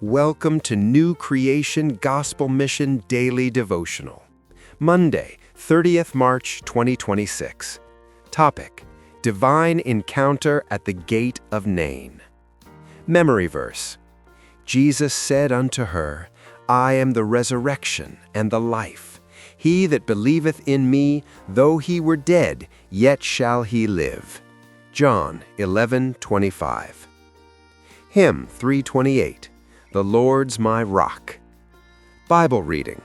Welcome to New Creation Gospel Mission Daily Devotional. Monday, 30th March 2026. Topic: Divine Encounter at the Gate of Nain. Memory verse: Jesus said unto her, I am the resurrection and the life. He that believeth in me, though he were dead, yet shall he live. John 11:25. Hymn 328. The Lord's my rock. Bible reading: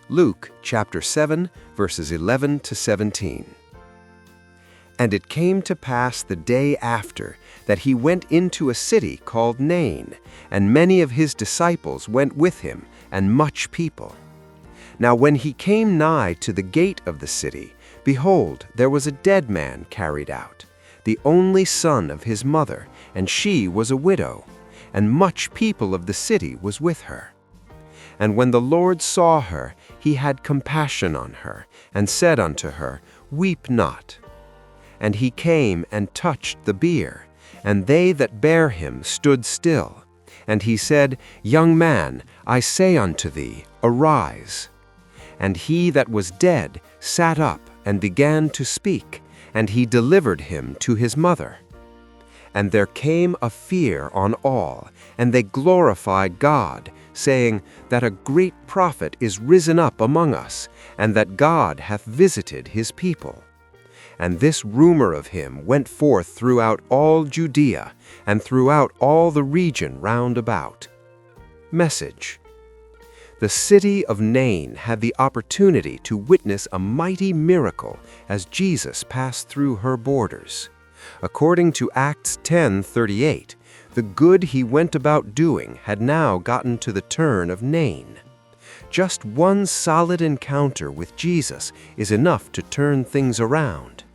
Luke chapter 7, verses 11 to 17. And it came to pass the day after that he went into a city called Nain, and many of his disciples went with him, and much people. Now when he came nigh to the gate of the city, behold, there was a dead man carried out, the only son of his mother, and she was a widow, and much people of the city was with her. And when the Lord saw her, he had compassion on her, and said unto her, Weep not. And he came and touched the bier, and they that bare him stood still. And he said, Young man, I say unto thee, arise. And he that was dead sat up and began to speak, and he delivered him to his mother. And there came a fear on all, and they glorified God, saying that a great prophet is risen up among us, and that God hath visited his people. And this rumor of him went forth throughout all Judea, and throughout all the region round about. Message: The city of Nain had the opportunity to witness a mighty miracle as Jesus passed through her borders. According to Acts 10:38, the good he went about doing had now gotten to the turn of Nain. Just one solid encounter with Jesus is enough to turn things around.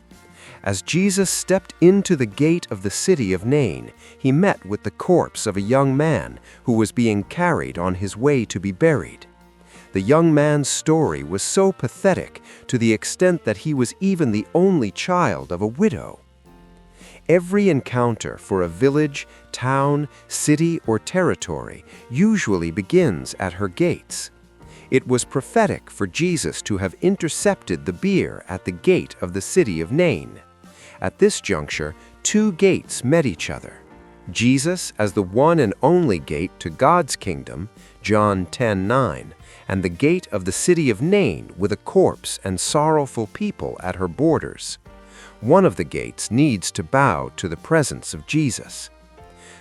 As Jesus stepped into the gate of the city of Nain, he met with the corpse of a young man who was being carried on his way to be buried. The young man's story was so pathetic to the extent that he was even the only child of a widow. Every encounter for a village, town, city, or territory usually begins at her gates. It was prophetic for Jesus to have intercepted the bier at the gate of the city of Nain. At this juncture, two gates met each other. Jesus as the one and only gate to God's kingdom, John 10:9, and the gate of the city of Nain with a corpse and sorrowful people at her borders. One of the gates needs to bow to the presence of Jesus.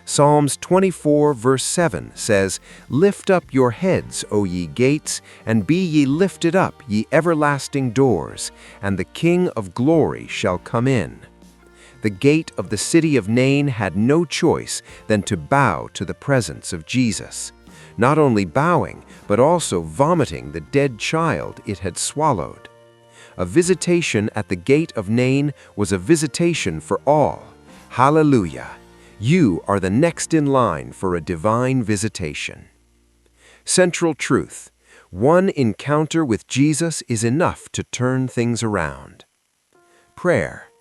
Psalms 24 verse 7 says, Lift up your heads, O ye gates, and be ye lifted up, ye everlasting doors, and the King of glory shall come in. The gate of the city of Nain had no choice than to bow to the presence of Jesus, not only bowing, but also vomiting the dead child it had swallowed. A visitation at the gate of Nain was a visitation for all. Hallelujah! You are the next in line for a divine visitation. Central truth: one encounter with Jesus is enough to turn things around. Prayer: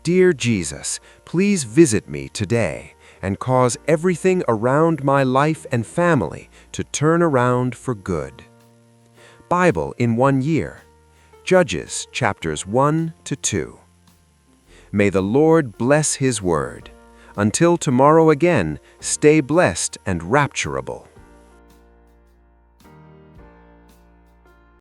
Dear Jesus, please visit me today and cause everything around my life and family to turn around for good. Bible in 1 year. Judges chapters 1 to 2. May the Lord bless His word. Until tomorrow again, stay blessed and rapturable.